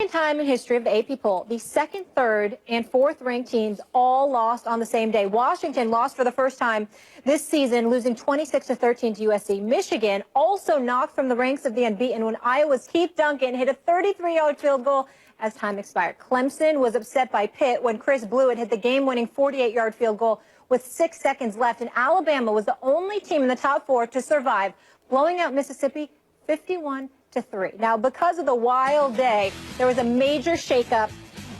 second time in history of the AP poll, the second, third, and fourth ranked teams all lost on the same day. Washington lost for the first time this season, losing 26-13 to USC. Michigan also knocked from the ranks of the unbeaten when Iowa's Keith Duncan hit a 33-yard field goal as time expired. Clemson was upset by Pitt when Chris Blewett hit the game-winning 48-yard field goal with 6 seconds left. And Alabama was the only team in the top four to survive, blowing out Mississippi 51-3. Now, because of the wild day, there was a major shakeup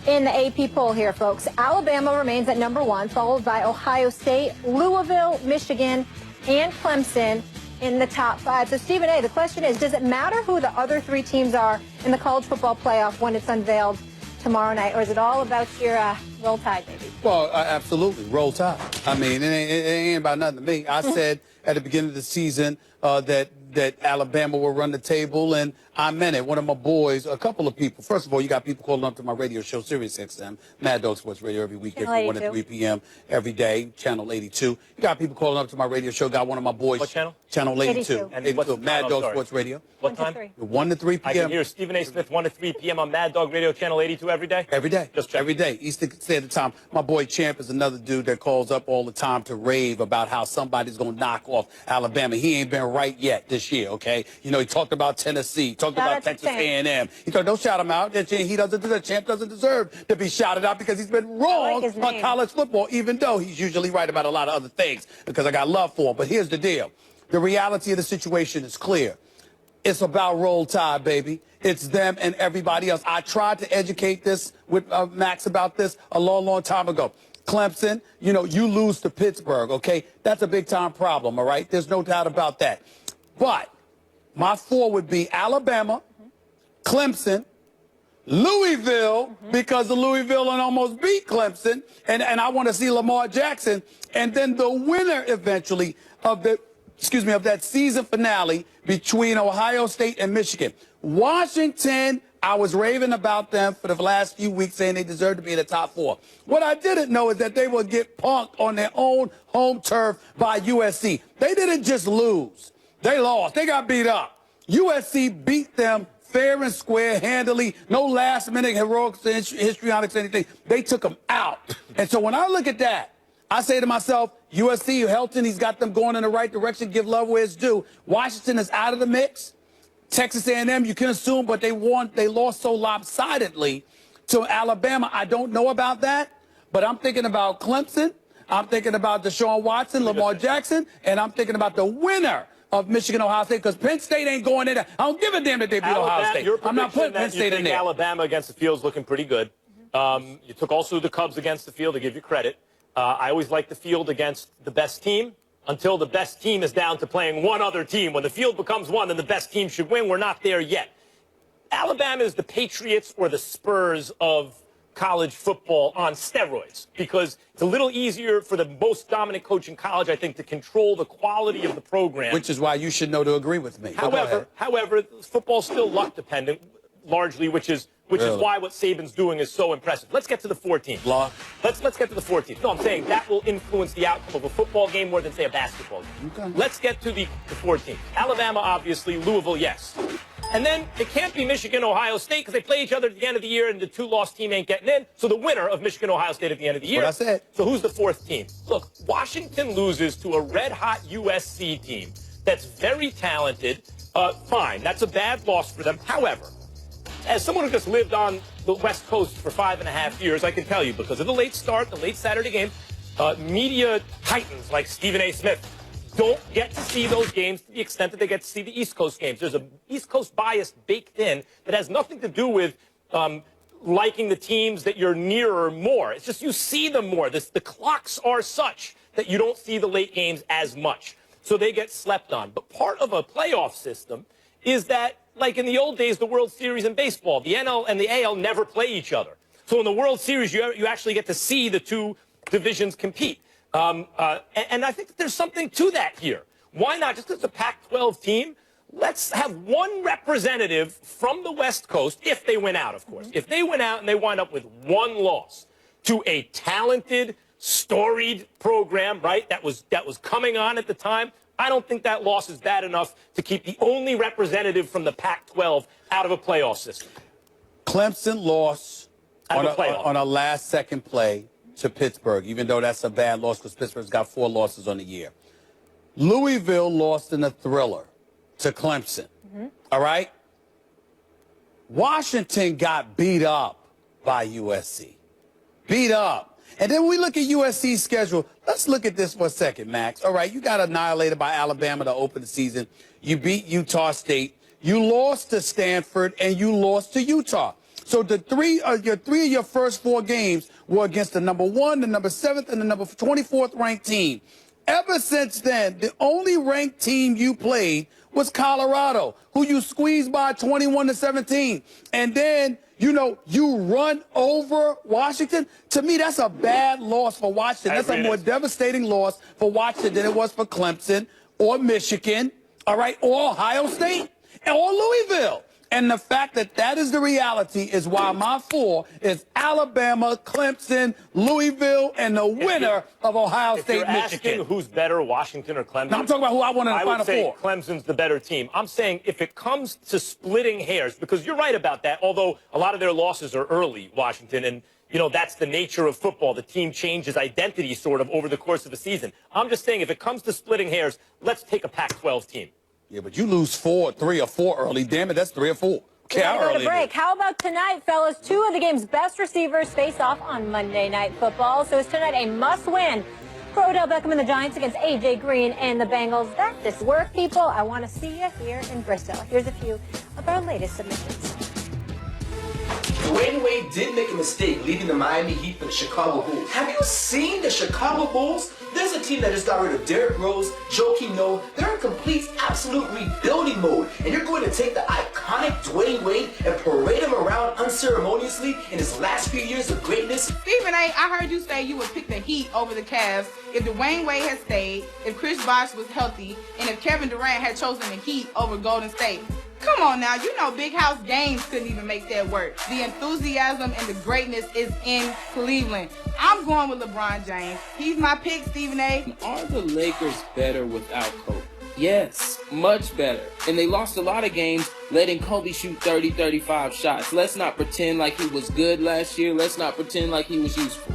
in the AP poll here, folks. Alabama remains at number 1, followed by Ohio State, Louisville, Michigan, and Clemson in the top 5. So, Stephen A., the question is, does it matter who the other 3 teams are in the college football playoff when it's unveiled tomorrow night, or is it all about your Roll Tide, baby? Well, absolutely, Roll Tide. I mean, it ain't about nothing to me. I said at the beginning of the season that Alabama will run the table, and I meant it. One of my boys, a couple of people. First of all, you got people calling up to my radio show, Sirius XM, Mad Dog Sports Radio, every weekday from 1 to 3 p.m. every day, Channel 82. You got people calling up to my radio show. Got one of my boys. What channel? Channel 82. 82. Mad Dog Sports Radio. What time? 1 to 3 p.m. I can hear Stephen A. Smith 1 to 3 p.m. on Mad Dog Radio, Channel 82 every day? Every day. Just every day. Eastern Standard Time. My boy Champ is another dude that calls up all the time to rave about how somebody's going to knock off Alabama. He ain't been right yet this year, okay? You know, he talked about Tennessee, talked about Texas A&M. He thought, don't shout him out. He doesn't deserve, Champ doesn't deserve to be shouted out because he's been wrong on college football, even though he's usually right about a lot of other things, because I got love for him. But here's the deal. The reality of the situation is clear. It's about Roll Tide, baby. It's them and everybody else. I tried to educate this with Max about this a long, long time ago. Clemson, you know, you lose to Pittsburgh, okay? That's a big-time problem, all right? There's no doubt about that. But my 4 would be Alabama, Clemson, Louisville, because of Louisville and almost beat Clemson, and I want to see Lamar Jackson, and then the winner eventually of the of that season finale between Ohio State and Michigan. Washington, I was raving about them for the last few weeks, saying they deserve to be in the top 4. What I didn't know is that they would get punked on their own home turf by USC. They didn't just lose. They lost. They got beat up. USC beat them fair and square, handily, no last-minute heroics, histrionics, anything. They took them out. And so when I look at that, I say to myself, USC, Helton, he's got them going in the right direction, give love where it's due. Washington is out of the mix. Texas A&M, you can assume, but they lost so lopsidedly to Alabama. I don't know about that, but I'm thinking about Clemson. I'm thinking about Deshaun Watson, Lamar Jackson, and I'm thinking about the winner of Michigan, Ohio State, because Penn State ain't going in there. I don't give a damn that they beat Ohio State. I'm not putting Penn State in there. Alabama against the field's looking pretty good. You took also the Cubs against the field to give you credit. I always like the field against the best team until the best team is down to playing one other team. When the field becomes one, then the best team should win. We're not there yet. Alabama is the Patriots or the Spurs of college football on steroids, because it's a little easier for the most dominant coach in college, I think, to control the quality of the program. Which is why you should know to agree with me. However, football's still luck dependent, largely, which is why what Saban's doing is so impressive. Let's get to the 14th. Let's get to the 14th. No, I'm saying that will influence the outcome of a football game more than, say, a basketball game. Okay. Let's get to the 14th. Alabama, obviously. Louisville, yes. And then it can't be Michigan, Ohio State, because they play each other at the end of the year, and the 2-loss team ain't getting in. So the winner of Michigan, Ohio State at the end of the year. What I said. So who's the 4th team? Look, Washington loses to a red-hot USC team that's very talented. Fine, that's a bad loss for them. However, as someone who just lived on the West Coast for 5.5 years, I can tell you, because of the late start, the late Saturday game, media titans like Stephen A. Smith don't get to see those games to the extent that they get to see the East Coast games. There's an East Coast bias baked in that has nothing to do with liking the teams that you're nearer more. It's just you see them more. The clocks are such that you don't see the late games as much. So they get slept on. But part of a playoff system is that, like in the old days, the World Series in baseball, the NL and the AL never play each other. So in the World Series, you actually get to see the two divisions compete. And I think that there's something to that here. Why not? Just because it's a Pac-12 team, let's have one representative from the West Coast, if they win out, of course. If they win out and they wind up with one loss to a talented, storied program, right, that was coming on at the time, I don't think that loss is bad enough to keep the only representative from the Pac-12 out of a playoff system. Clemson lost Out of the playoff. on a last-second play to Pittsburgh, even though that's a bad loss because Pittsburgh's got 4 losses on the year. Louisville lost in a thriller to Clemson. All right? Washington got beat up by USC. Beat up. And then we look at USC's schedule. Let's look at this for a second, Max. All right, you got annihilated by Alabama to open the season. You beat Utah State. You lost to Stanford, and you lost to Utah. So your three of your first 4 games were against the number 1, the number 7th, and the number 24th ranked team. Ever since then, the only ranked team you played was Colorado, who you squeezed by 21-17. And then, you run over Washington. To me, that's a bad loss for Washington. That's a more devastating loss for Washington than it was for Clemson or Michigan, all right, or Ohio State or Louisville. And the fact that that is the reality is why my 4 is Alabama, Clemson, Louisville, and the winner of Ohio State, Michigan. Asking who's better, Washington or Clemson? No, I'm talking about who I want in the Final would say Four. Clemson's the better team. I'm saying if it comes to splitting hairs, because you're right about that, although a lot of their losses are early, Washington, and that's the nature of football. The team changes identity sort of over the course of the season. I'm just saying if it comes to splitting hairs, let's take a Pac-12 team. Yeah, but you lose 3 or 4 early. Damn it, that's 3 or 4. We're going to go to break. How about tonight, fellas? 2 of the game's best receivers face off on Monday Night Football. So is tonight a must-win for Odell Beckham and the Giants against A.J. Green and the Bengals? That this work, people. I want to see you here in Bristol. Here's a few of our latest submissions. Dwayne Wade did make a mistake leaving the Miami Heat for the Chicago Bulls. Have you seen the Chicago Bulls? There's a team that just got rid of Derrick Rose, Joakim Noah. They're in complete, absolute rebuilding mode. And you're going to take the iconic Dwayne Wade and parade him around unceremoniously in his last few years of greatness? Stephen A., I heard you say you would pick the Heat over the Cavs if Dwayne Wade had stayed, if Chris Bosh was healthy, and if Kevin Durant had chosen the Heat over Golden State. Come on now, Big House Games couldn't even make that work. The enthusiasm and the greatness is in Cleveland. I'm going with LeBron James. He's my pick, Stephen A. Are the Lakers better without Kobe? Yes, much better. And they lost a lot of games letting Kobe shoot 30, 35 shots. Let's not pretend like he was good last year. Let's not pretend like he was useful.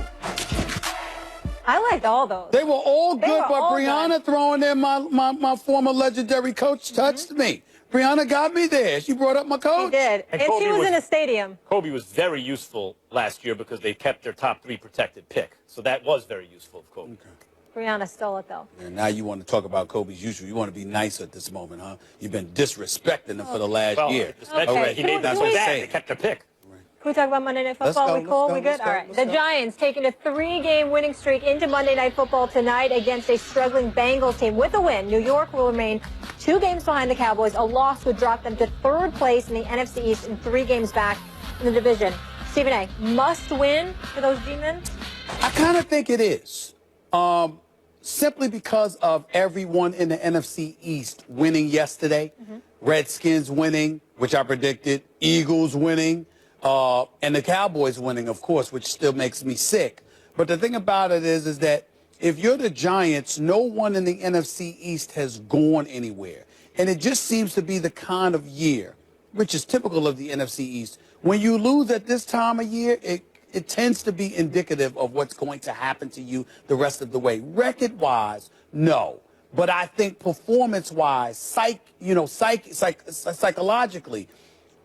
I liked all those. They were all good, but all Brianna good. throwing in my former legendary coach touched me. Brianna got me there. She brought up my coach. She did. And she was in a stadium. Kobe was very useful last year because they kept their top 3 protected pick. So that was very useful of Kobe. Okay. Brianna stole it, though. And now you want to talk about Kobe's usual. You want to be nice at this moment, huh? You've been disrespecting him for the last year. Okay. He made that Can we- they kept their pick. Can we talk about Monday Night Football? Let's We go, cool? let's We go, good? let's All go, right. let's The go. Giants taking a 3-game winning streak into Monday Night Football tonight against a struggling Bengals team. With a win, New York will remain 2 games behind the Cowboys. A loss would drop them to 3rd place in the NFC East and 3 games back in the division. Stephen A., must win for those G-men? I kind of think it is. Simply because of everyone in the NFC East winning yesterday. Redskins winning, which I predicted. Eagles winning. And the Cowboys winning, of course, which still makes me sick. But the thing about it is that if you're the Giants, no one in the NFC East has gone anywhere. And it just seems to be the kind of year, which is typical of the NFC East. When you lose at this time of year, it tends to be indicative of what's going to happen to you the rest of the way. Record-wise, no. But I think performance-wise, psychologically,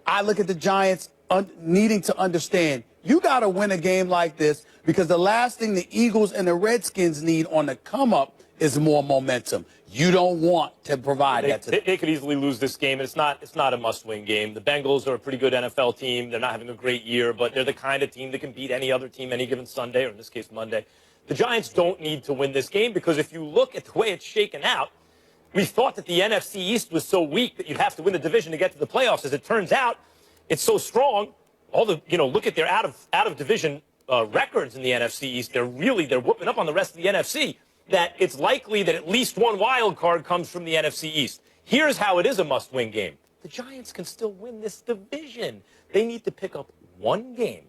I look at the Giants needing to understand you got to win a game like this because the last thing the Eagles and the Redskins need on the come-up is more momentum. You don't want to provide that to them. They could easily lose this game, and it's not a must-win game. The Bengals are a pretty good NFL team. They're not having a great year, but they're the kind of team that can beat any other team any given Sunday, or in this case Monday. The Giants don't need to win this game because if you look at the way it's shaken out, we thought that the NFC East was so weak that you'd have to win the division to get to the playoffs. As it turns out, it's so strong. Look at their out of division records in the NFC East. They're whooping up on the rest of the NFC. That it's likely that at least one wild card comes from the NFC East. Here's how it is a must-win game. The Giants can still win this division. They need to pick up 1 game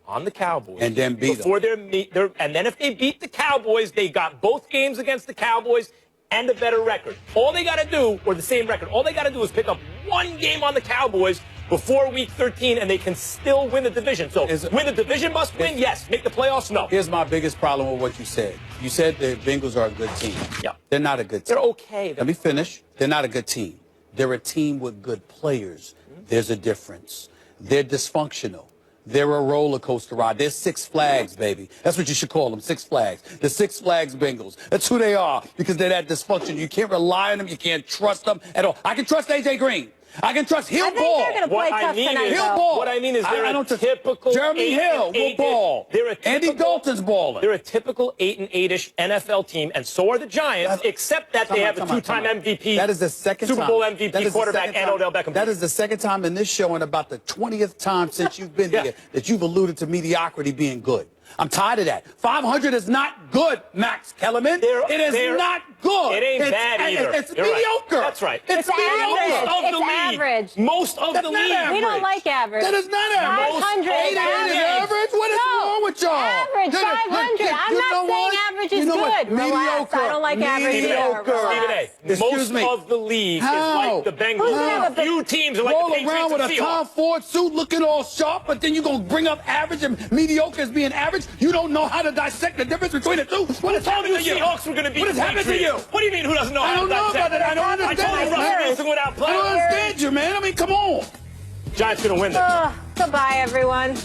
on the Cowboys. And then beat them. And then if they beat the Cowboys, they got both games against the Cowboys and a better record. All they got to do, or the same record, all they got to do is pick up 1 game on the Cowboys before week 13, and they can still win the division. So win the division must win, yes. Make the playoffs, no. Here's my biggest problem with what you said. You said the Bengals are a good team. Yeah. They're not a good team. They're okay. Let me finish. They're not a good team. They're a team with good players. There's a difference. They're dysfunctional. They're a roller coaster ride. They're Six Flags, baby. That's what you should call them, Six Flags. The Six Flags Bengals. That's who they are because they're that dysfunction. You can't rely on them. You can't trust them at all. I can trust A.J. Green. I can trust Hill I think ball. they're going to play tough tonight, Hill though. ball. What I mean is they're don't a typical Jeremy Hill will ball. Andy Dalton's balling. They're a typical 8-8-ish NFL team, and so are the Giants, except that they have a two-time MVP. That is the second Super Bowl MVP quarterback and Odell Beckham. That is the second time in this show and about the 20th time since you've been here that you've alluded to mediocrity being good. I'm tired of that. 500 is not good, Max Kellerman. It is not good. It ain't bad either. It's mediocre. That's right. It's mediocre. Average. Most of the league. We don't like average. That is not average. 500 is average. What is wrong with y'all? Average, 500. I'm not saying average is good. Relax. I don't like average either. Excuse me. Most of the league is How? like the Bengals. Few teams are like the Patriots around with and a Seahawks. Tom Ford suit looking all sharp, but then you're going to bring up average and mediocre as being average? You don't know how to dissect the difference between the two? What is happening to you? Seahawks were going to beat What has happened to you? What do you mean, who doesn't know I how don't to know dissect? about that. I don't understand. I told you Russell Wilson without I playing. don't understand you, man. I mean, come on. Giants going to win this. Goodbye, everyone.